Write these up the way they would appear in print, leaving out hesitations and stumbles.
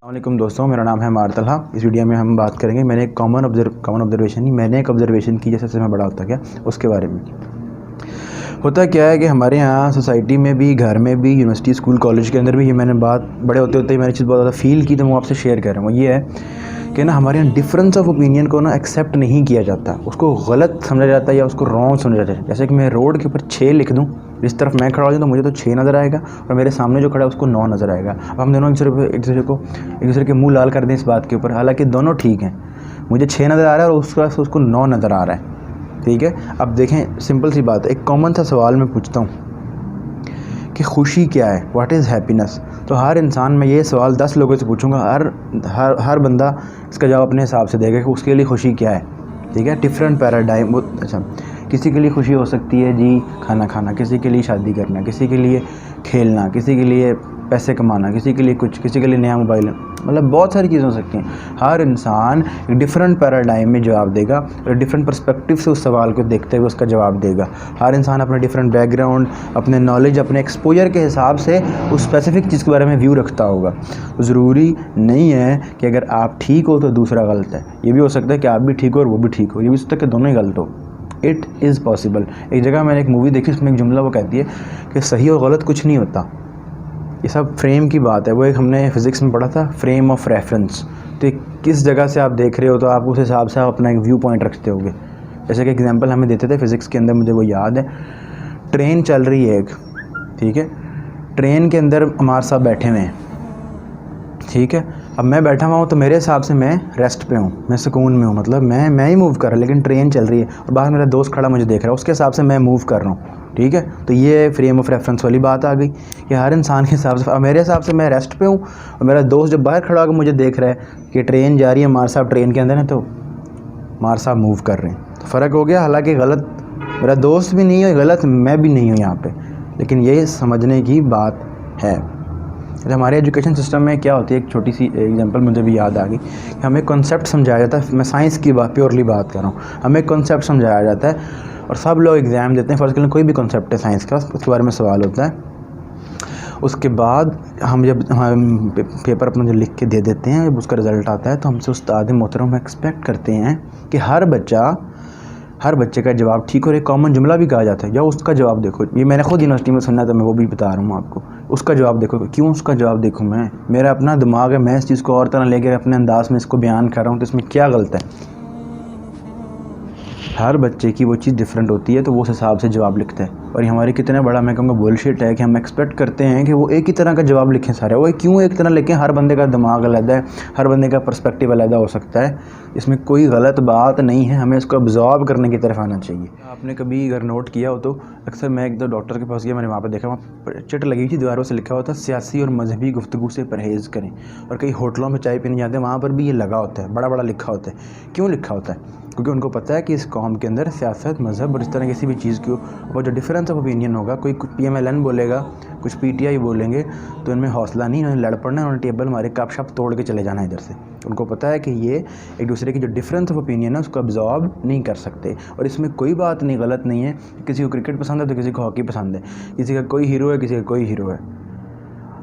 वालेकुम दोस्तों, मेरा नाम है मारतला। इस वीडियो में हम बात करेंगे मैंने एक कॉमन ऑब्जर्वेशन नहीं, मैंने एक ऑब्जर्वेशन की जैसे मैं बड़ा होता गया उसके बारे में। होता क्या है कि हमारे यहाँ सोसाइटी में भी, घर में भी, यूनिवर्सिटी, स्कूल, कॉलेज के अंदर भी ये मैंने बात बड़े होते होते ही मैंने चीज़ बहुत ज़्यादा फील की, तो मैं आपसे शेयर कर रहा हूँ। ये है कि ना हमारे यहाँ डिफरेंस ऑफ ओपिनियन को ना एक्सेप्ट नहीं किया जाता, उसको गलत समझा जाता है या उसको रॉन्ग समझा जाता है। जैसे कि मैं रोड के ऊपर 6 लिख दूँ, जिस तरफ मैं खड़ा हो जाऊँ तो मुझे तो 6 नज़र आएगा और मेरे सामने जो खड़ा है उसको 9 नज़र आएगा। अब हम दोनों एक दूसरे के मुंह लाल कर दें इस बात के ऊपर, हालांकि दोनों ठीक हैं। मुझे 6 नज़र आ रहा है और उसको 9 नज़र आ रहा है। ठीक है, अब देखें, सिंपल सी बात है। एक कॉमन सा सवाल मैं पूछता हूँ कि खुशी क्या है, व्हाट इज़ हैप्पीनेस। तो हर इंसान, मैं ये सवाल 10 लोगों से पूछूंगा, हर बंदा इसका जवाब अपने हिसाब से देगा कि उसके लिए खुशी क्या है। ठीक है, डिफरेंट पैराडाइम। अच्छा, किसी के लिए खुशी हो सकती है जी खाना खाना, किसी के लिए शादी करना, किसी के लिए खेलना, किसी के लिए पैसे कमाना, किसी के लिए कुछ, किसी के लिए नया मोबाइल, मतलब बहुत सारी चीज़ें हो सकती हैं। हर इंसान एक डिफरेंट पैराडाइम में जवाब देगा और डिफरेंट पर्सपेक्टिव से उस सवाल को देखते हुए उसका जवाब देगा। हर इंसान अपने डिफरेंट बैकग्राउंड, अपने नॉलेज, अपने एक्सपोजर के हिसाब से उस स्पेसिफिक चीज़ के बारे में व्यू रखता होगा। तो ज़रूरी नहीं है कि अगर आप ठीक हो तो दूसरा गलत है। ये भी हो सकता है कि आप भी ठीक हो और वो भी ठीक हो, ये भी हो सकता है कि दोनों ही गलत हो। It is possible. एक जगह मैंने एक मूवी देखी, उसमें एक जुमला वो कहती है कि सही और गलत कुछ नहीं होता, ये सब फ्रेम की बात है। वो एक हमने फिज़िक्स में पढ़ा था, फ्रेम ऑफ रेफरेंस। तो किस जगह से आप देख रहे हो तो आप उस हिसाब से आप अपना एक व्यू पॉइंट रखते होगे। जैसे कि एग्जांपल हमें देते थे फिज़िक्स के अंदर, मुझे वो याद है। ट्रेन चल रही है एक, ठीक है, ट्रेन के अंदर हमारे साथ बैठे हुए हैं, ठीक है। अब मैं बैठा हुआ हूँ तो मेरे हिसाब से मैं रेस्ट पे हूँ, मैं सुकून में हूँ, मतलब मैं ही मूव कर रहा हूँ, लेकिन ट्रेन चल रही है और बाहर मेरा दोस्त खड़ा मुझे देख रहा है, उसके हिसाब से मैं मूव कर रहा हूँ। ठीक है, तो ये फ्रेम ऑफ रेफरेंस वाली बात आ गई कि हर इंसान के हिसाब से, मेरे हिसाब से मैं रेस्ट पे हूँ और मेरा दोस्त जब बाहर खड़ा होकर मुझे देख रहा है कि ट्रेन जा रही है, मार साहब ट्रेन के अंदर है, तो मार साहब मूव कर रहे हैं, तो फ़र्क हो गया। हालांकि गलत मेरा दोस्त भी नहीं है, गलत मैं भी नहीं हूँ यहाँ पे, लेकिन ये समझने की बात है। तो हमारे एजुकेशन सिस्टम में क्या होती है, एक छोटी सी एग्जांपल मुझे भी याद आ गई कि हमें कॉन्सेप्ट समझाया जाता है। मैं साइंस की बात, प्योरली बात कर रहा हूँ, हमें कॉन्सेप्ट समझाया जाता है और सब लोग एग्ज़ाम देते हैं। फर्स्ट के लिए कोई भी कॉन्सेप्ट है साइंस का, उसके बारे में सवाल होता है। उसके बाद हम पेपर अपना जो लिख के दे देते हैं, जब उसका रिज़ल्ट आता है तो हमसे उस्ताद मोहतरम एक्सपेक्ट करते हैं कि हर बच्चे का जवाब ठीक हो। एक कॉमन जुमला भी कहा जाता है, या उसका जवाब देखो। ये मैंने खुद यूनिवर्सिटी में सुना था, मैं वो भी बता रहा हूँ आपको। उसका जवाब देखो, क्यों उसका जवाब देखूँ? मेरा अपना दिमाग है, मैं इस चीज़ को और तरह लेकर अपने अंदाज में इसको बयान कर रहा हूँ, तो इसमें क्या गलत है? हर बच्चे की वो चीज़ डिफरेंट होती है, तो वो उस हिसाब से जवाब लिखता है। और ये हमारी कितना बड़ा, मैं कहूँगा, बुलशिट है कि हम एक्सपेक्ट करते हैं कि वो एक ही तरह का जवाब लिखें सारे। वो क्यों एक तरह लिखें? हर बंदे का दिमाग अलग है, हर बंदे का पर्सपेक्टिव अलग हो सकता है, इसमें कोई गलत बात नहीं है। हमें इसको अब्जॉर्ब करने की तरफ आना चाहिए। आपने कभी अगर नोट किया हो तो अक्सर मैं एक दो डॉक्टर के पास गया, मैंने वहाँ पर देखा, वहाँ चिट लगी थी दीवारों से, लिखा हुआ था सियासी और मजहबी गुफ्तगू से परहेज़ करें। और कई होटलों में चाय पीने जाते हैं, वहाँ पर भी ये लगा होता है, बड़ा बड़ा लिखा होता है। क्यों लिखा होता है? क्योंकि उनको पता है कि इस कौम के अंदर सियासत, मज़हब और इस तरह किसी भी चीज़ के ऊपर जो डिफरेंस ऑफ ओपिनियन होगा, कोई कुछ PMLN बोलेगा, कुछ PTI बोलेंगे, तो इनमें हौसला नहीं, उन्हें लड़ पड़ना, उन्हें टेबल मारे कप शप तोड़ के चले जाना इधर से। उनको पता है कि ये एक दूसरे की जो डिफरेंस ऑफ ओपिनियन है उसको अब्जॉर्ब नहीं कर सकते। और इसमें कोई बात नहीं, गलत नहीं है। किसी को क्रिकेट पसंद है तो किसी को हॉकी पसंद है, किसी का कोई हीरो है, किसी का कोई हीरो है,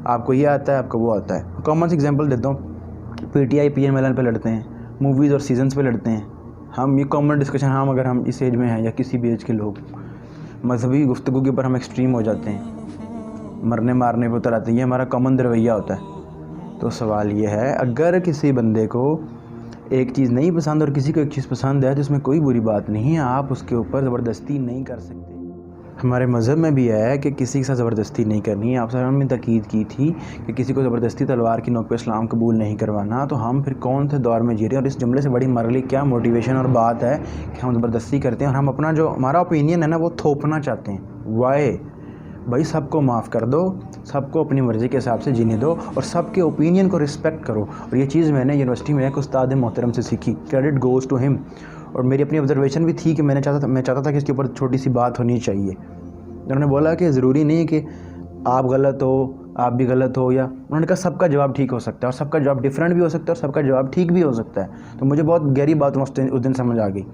आपको ये आता है, आपको वो आता है। कॉमन सी एग्जाम्पल देता हूँ, PTI PMLN पे लड़ते हैं, मूवीज़ और सीजन्स पे लड़ते हैं। हम ये कॉमन डिस्कशन, हम अगर हम इस एज में हैं या किसी भी एज के लोग, मजहबी गुफ्तगू के ऊपर हम एक्सट्रीम हो जाते हैं, मरने मारने पर उतर आते हैं, ये हमारा कॉमन रवैया होता है। तो सवाल ये है, अगर किसी बंदे को एक चीज़ नहीं पसंद और किसी को एक चीज़ पसंद है तो इसमें कोई बुरी बात नहीं है, आप उसके ऊपर ज़बरदस्ती नहीं कर सकते। हमारे मज़हब में भी है कि किसी के साथ ज़बरदस्ती नहीं करनी है। आप सर ने ताकीद की थी कि किसी को ज़बरदस्ती तलवार की नोक पे इस्लाम कबूल नहीं करवाना। तो हम फिर कौन से दौर में जी रहे हैं? और इस जुमले से बड़ी मरली क्या मोटिवेशन और बात है कि हम ज़बरदस्ती करते हैं और हम अपना जो हमारा ओपिनियन है ना वो थोपना चाहते हैं। वाई भाई, सबको माफ़ कर दो, सबको अपनी मर्ज़ी के हिसाब से जीने दो और सबके ओपिनियन को रिस्पेक्ट करो। और ये चीज़ मैंने यूनिवर्सिटी में एक उस्ताद मोहतरम से सीखी, क्रेडिट गोज़ टू हिम। और मेरी अपनी ऑब्जर्वेशन भी थी कि मैं चाहता था कि इसके ऊपर छोटी सी बात होनी चाहिए। उन्होंने बोला कि ज़रूरी नहीं कि आप गलत हो, आप भी गलत हो, या उन्होंने कहा सबका जवाब ठीक हो सकता है और सबका जवाब डिफरेंट भी हो सकता है और सबका जवाब ठीक भी हो सकता है। तो मुझे बहुत गहरी बात उस दिन समझ आ गई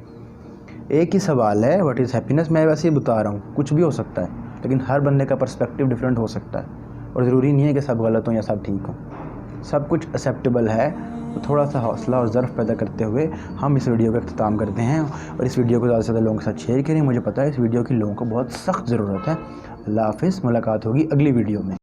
एक ही सवाल है, व्हाट इज़ हैप्पीनेस। मैं वैसे ही बता रहा हूँ, कुछ भी हो सकता है, लेकिन हर बंदे का पर्सपेक्टिव डिफरेंट हो सकता है और ज़रूरी नहीं है कि सब गलत हों या सब ठीक हों। सब कुछ एक्सेप्टेबल है। तो थोड़ा सा हौसला और ज़र्फ़ पैदा करते हुए हम इस वीडियो का अख्ताम करते हैं और इस वीडियो को ज़्यादा से ज़्यादा लोगों के साथ शेयर करें। मुझे पता है इस वीडियो की लोगों को बहुत सख्त ज़रूरत है। अल्लाह हाफ़िज़, मुलाकात होगी अगली वीडियो में।